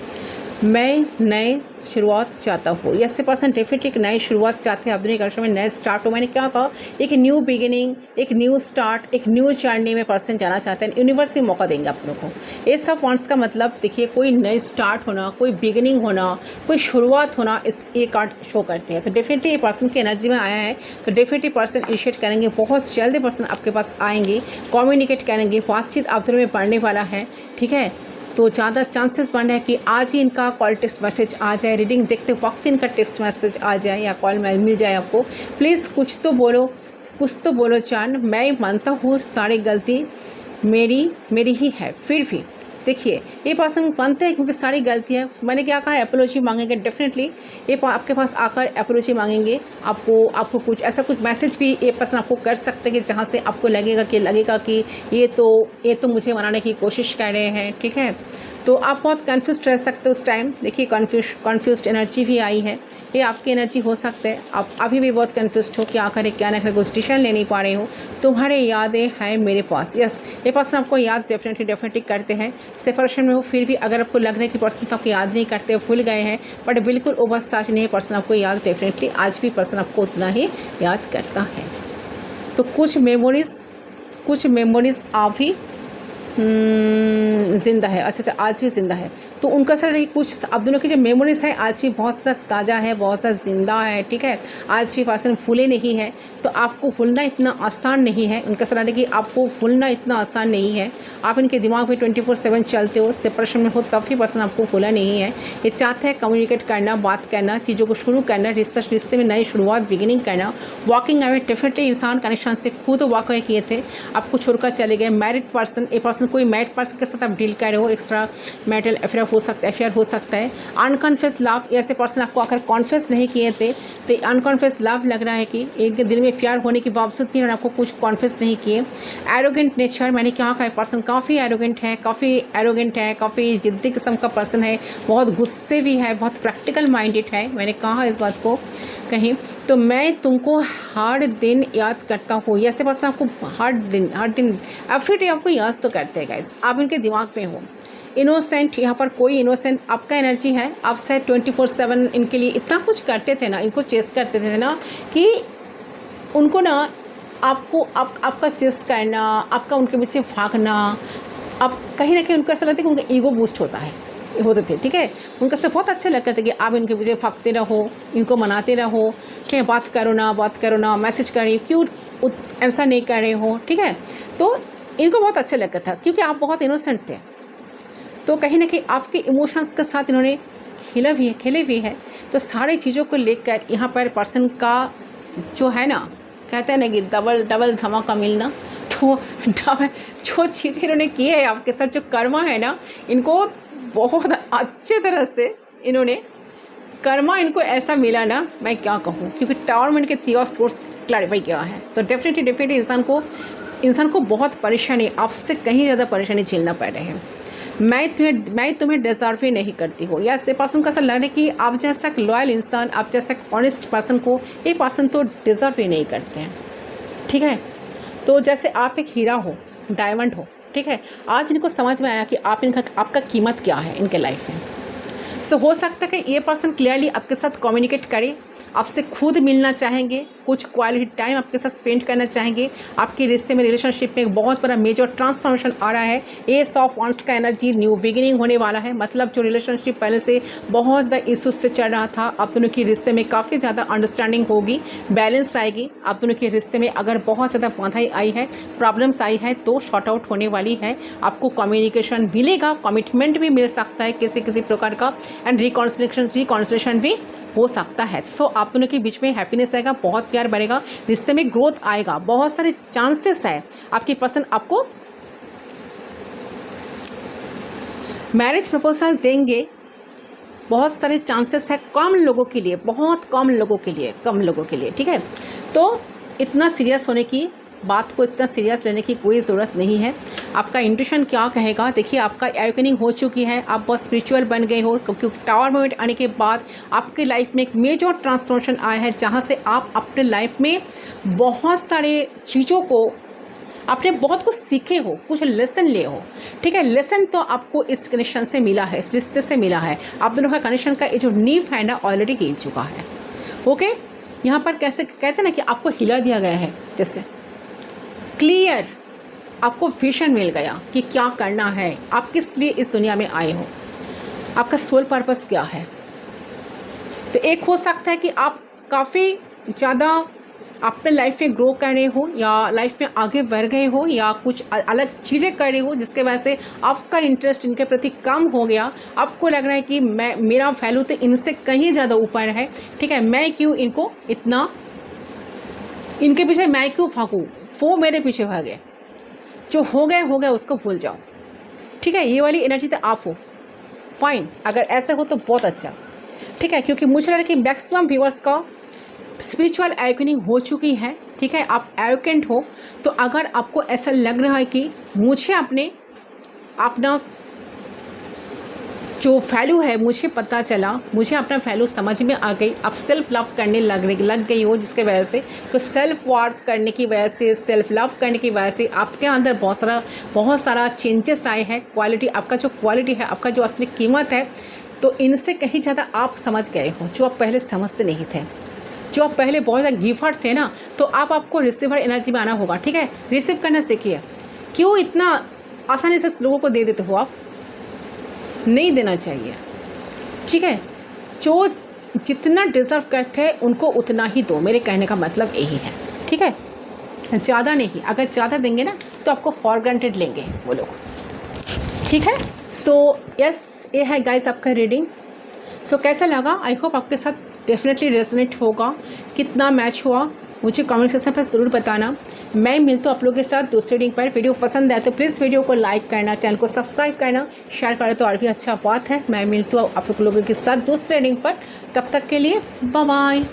मैं नए शुरुआत चाहता हूँ, ऐसे पर्सन डेफिनेटली एक नई शुरुआत चाहते हैं, अपने कनेक्शन में नए स्टार्ट हो। मैंने क्या कहा, एक न्यू बिगिनिंग, एक न्यू स्टार्ट, एक न्यू जर्नी में पर्सन जाना चाहते हैं। यूनिवर्स ही मौका देंगे आप लोगों को। एस ऑफ वांड्स का मतलब देखिए, कोई नई स्टार्ट होना, कोई बिगिनिंग होना, कोई शुरुआत होना, इस ये कार्ड शो करते हैं। तो डेफिनेटली ये पर्सन की एनर्जी में आया है, तो डेफिनेटली पर्सन इनिशिएट करेंगे, बहुत जल्दी पर्सन आपके पास आएंगे, कम्युनिकेट करेंगे, बातचीत आप दोनों में बढ़ने वाला है, ठीक है। तो ज़्यादा चांसेस बन रहे हैं कि आज ही इनका कॉल टेक्स्ट मैसेज आ जाए, रीडिंग देखते वक्त इनका टेक्स्ट मैसेज आ जाए या कॉल मिल जाए आपको। प्लीज़ कुछ तो बोलो, कुछ तो बोलो चांद। मैं मानता हूँ सारी गलती मेरी ही है, फिर भी देखिए ये पर्सन मानते हैं क्योंकि सारी गलतियाँ, मैंने क्या कहा, एपोलॉजी मांगेंगे डेफिनेटली। ये आपके पास आकर एपोलॉजी मांगेंगे, आपको कुछ ऐसा कुछ मैसेज भी ये पर्सन आपको कर सकते हैं कि जहाँ से आपको लगेगा कि ये तो मुझे मनाने की कोशिश कर रहे हैं, ठीक है। तो आप बहुत कन्फ्यूज रह सकते हो उस टाइम। देखिए कन्फ्यूज्ड एनर्जी भी आई है, ये आपकी एनर्जी हो सकता है। आप अभी भी बहुत कन्फ्यूज हो, क्या करें क्या ना करें, कुछ डिसीजन ले नहीं पा रहे हो। तुम्हारे यादें हैं मेरे पास, यस। ये पर्सन आपको याद डेफिनेटली करते हैं। सेपरेशन में हो फिर भी अगर आपको लग रहा है कि पर्सन तो आपको याद नहीं करते, भूल गए हैं, बट बिल्कुल ओवर सच नहीं है, पर्सन आपको याद डेफिनेटली आज भी पर्सन आपको उतना ही याद करता है। तो कुछ मेमोरीज आप ही ज़िंदा है, अच्छा आज भी ज़िंदा है। तो उनका सर कुछ आप दोनों की जो मेमोरीज है आज भी बहुत ज़्यादा ताज़ा है, बहुत ज़्यादा ज़िंदा है, ठीक है। आज भी पर्सन भूले नहीं है, तो आपको भूलना इतना आसान नहीं है। उनका सर कि आपको भूलना इतना आसान नहीं है। आप इनके दिमाग में 24/7 चलते हो, सेपरेशन में हो, तब भी पर्सन आपको भूला नहीं है। ये चाहते हैं कम्युनिकेट करना, बात करना, चीज़ों को शुरू करना, रिश्ते में नई शुरुआत बिगिनिंग करना। वॉकिंग अवे डेफिनेटली इंसान कनेक्शन से खुद वॉक अवे किए थे, आपको छोड़कर चले गए। मैरिड पर्सन, ये पर्सन कोई मैरिड पर्सन के साथ आप डील कर रहे हो, एक्स्ट्रा मैरिटल अफेयर हो सकता है। अनकन्फेस लव, ऐसे पर्सन आपको आकर कॉन्फेस नहीं किए थे, तो अनकॉन्फेस लव लग रहा है कि एक दिल में प्यार होने के बावजूद भी आपको कुछ कॉन्फेस नहीं किए। एरोगेंट नेचर, मैंने क्या कहा, पर्सन काफ़ी एरोगेंट है, काफ़ी जिद्दी किस्म का पर्सन है, बहुत गुस्से भी है, बहुत प्रैक्टिकल माइंडेड है। मैंने कहा इस बात को कहीं, तो मैं तुमको हर दिन याद करता हूँ। ऐसे पर्सन आपको हर दिन एवरीडे आपको याद तो करते हैं गाइस, आप इनके दिमाग में हो। इनोसेंट, यहाँ पर कोई इनोसेंट आपका एनर्जी है, आप शायद 24/7 इनके लिए इतना कुछ करते थे ना, इनको चेस करते थे ना कि उनको ना आपका चेस करना, आपका उनके पीछे भागना, आप कहीं ना कहीं उनको ऐसा लगता है कि उनका ईगो बूस्ट होते थे, ठीक है। उनको से बहुत अच्छा लगता था कि आप इनके पीछे भागते रहो, इनको मनाते रहो, ठीक है, बात करो ना, मैसेज कर रही हो, क्यों ऐसा नहीं कर रहे हो, ठीक है। तो इनको बहुत अच्छा लगता था क्योंकि आप बहुत इनोसेंट थे। तो कहीं ना कहीं आपके इमोशंस के साथ इन्होंने खेले भी है। तो सारी चीज़ों को लेकर यहाँ पर पर्सन का जो है ना, कहते हैं ना कि डबल धमाका मिलना, तो डबल जो चीज़ें इन्होंने की है आपके साथ, जो कर्मा है ना, इनको बहुत अच्छे तरह से इन्होंने कर्मा इनको ऐसा मिला ना, मैं क्या कहूँ, क्योंकि टॉर्मेंट के थ्री ऑफ सोर्स क्लैरिफाई किया है। तो डेफिनेटली इंसान को बहुत परेशानी, आपसे कहीं ज़्यादा परेशानी झेलना पड़ रहे हैं। मैं तुम्हें डिजर्व ही नहीं करती हो, या ऐसे पर्सन का ऐसा लग रहा है कि आप जैसा लॉयल इंसान, आप जैसा ऑनेस्ट पर्सन को ये पर्सन तो डिज़र्व ही नहीं करते हैं, ठीक है। तो जैसे आप एक हीरा हो, डायमंड हो, ठीक है, आज इनको समझ में आया कि आपका कीमत क्या है इनके लाइफ में। सो हो सकता है कि ये पर्सन क्लियरली आपके साथ कम्युनिकेट करे, आपसे खुद मिलना चाहेंगे, कुछ क्वालिटी टाइम आपके साथ स्पेंड करना चाहेंगे। आपके रिश्ते में, रिलेशनशिप में एक बहुत बड़ा मेजर ट्रांसफॉर्मेशन आ रहा है। एस ऑफ वांड्स का एनर्जी, न्यू बिगिनिंग होने वाला है। मतलब जो रिलेशनशिप पहले से बहुत ज़्यादा इश्यूज से चल रहा था, आप दोनों के रिश्ते में काफ़ी ज़्यादा अंडरस्टैंडिंग होगी, बैलेंस आएगी। आप दोनों के रिश्ते में अगर बहुत ज़्यादा बाधाएं आई है, प्रॉब्लम्स आई है, तो शॉर्ट आउट होने वाली है। आपको कम्युनिकेशन मिलेगा, कमिटमेंट भी मिल सकता है किसी किसी प्रकार का, एंड रिकॉन्सिलेशन भी हो सकता है। सो आप दोनों के बीच में हैप्पीनेस आएगा, बहुत प्यार बढ़ेगा, रिश्ते में ग्रोथ आएगा, बहुत सारे चांसेस है आपकी पर्सन आपको मैरिज प्रपोजल देंगे। बहुत सारे चांसेस है, कम लोगों के लिए, बहुत कम लोगों के लिए, ठीक है। तो इतना सीरियस होने की बात को, इतना सीरियस लेने की कोई ज़रूरत नहीं है। आपका इंट्यूशन क्या कहेगा, देखिए आपका अवेकनिंग हो चुकी है, आप बहुत स्पिरिचुअल बन गए हो, क्योंकि टावर मोमेंट आने के बाद आपकी लाइफ में एक मेजर ट्रांसफॉर्मेशन आया है, जहाँ से आप अपने लाइफ में बहुत सारे चीज़ों को, आपने बहुत कुछ सीखे हो, कुछ लेसन लिए हो, ठीक है। लेसन तो आपको इस कनेक्शन से मिला है, इस रिश्ते से मिला है। आप दोनों का कनेक्शन का ये जो नींव है ना, ऑलरेडी गिर चुका है। ओके, यहाँ पर कैसे कहते हैं ना कि आपको हिला दिया गया है, जैसे क्लियर आपको विजन मिल गया कि क्या करना है, आप किस लिए इस दुनिया में आए हो, आपका सोल पर्पस क्या है। तो एक हो सकता है कि आप काफ़ी ज़्यादा अपने लाइफ में ग्रो कर रहे हो, या लाइफ में आगे बढ़ गए हो, या कुछ अलग चीज़ें कर रहे हो जिसके वजह से आपका इंटरेस्ट इनके प्रति कम हो गया। आपको लग रहा है कि मेरा वैल्यू तो इनसे कहीं ज़्यादा ऊपर है, ठीक है, मैं क्यों इनको इतना, इनके पीछे मैं क्यों भागूं, वो मेरे पीछे भागे। जो हो गया उसको भूल जाओ, ठीक है। ये वाली एनर्जी तो आप हो, फाइन, अगर ऐसे हो तो बहुत अच्छा, ठीक है। क्योंकि मुझे लग रहा है कि मैक्सिमम व्यूअर्स का स्पिरिचुअल अवेकनिंग हो चुकी है, ठीक है, आप अवेकेंट हो। तो अगर आपको ऐसा लग रहा है कि मुझे अपना जो वैल्यू है मुझे पता चला, मुझे अपना वैल्यू समझ में आ गई, आप सेल्फ लव करने लग गई हो, जिसके वजह से, तो सेल्फ वर्क करने की वजह से, सेल्फ लव करने की वजह से आपके अंदर बहुत सारा चेंजेस आए हैं। क्वालिटी, आपका जो क्वालिटी है, आपका जो असली कीमत है, तो इनसे कहीं ज़्यादा आप समझ गए हो, जो आप पहले समझते नहीं थे। जो आप पहले बहुत ज़्यादा गिफर थे ना, तो आपको रिसीवर एनर्जी में आना होगा, ठीक है। रिसीव करना सीखिए। क्यों इतना आसानी से लोगों को दे देते हो आप, नहीं देना चाहिए, ठीक है। जो जितना डिज़र्व करते हैं उनको उतना ही दो, मेरे कहने का मतलब यही है, ठीक है, ज़्यादा नहीं। अगर ज़्यादा देंगे ना तो आपको फॉर ग्रांटेड लेंगे वो लोग, ठीक है। सो यस, ये है गाइस आपका रीडिंग। सो कैसा लगा, आई होप आपके साथ डेफिनेटली रेजोनेट होगा। कितना मैच हुआ मुझे कमेंट सेक्शन पर ज़रूर बताना। मैं मिलता हूँ आप लोगों के साथ दूसरे रीडिंग पर। वीडियो पसंद आए तो प्लीज़ वीडियो को लाइक करना, चैनल को सब्सक्राइब करना, शेयर करें तो और भी अच्छा बात है। मैं मिलता हूँ आप लोगों के साथ दूसरे रीडिंग पर। तब तक के लिए बाय बाय।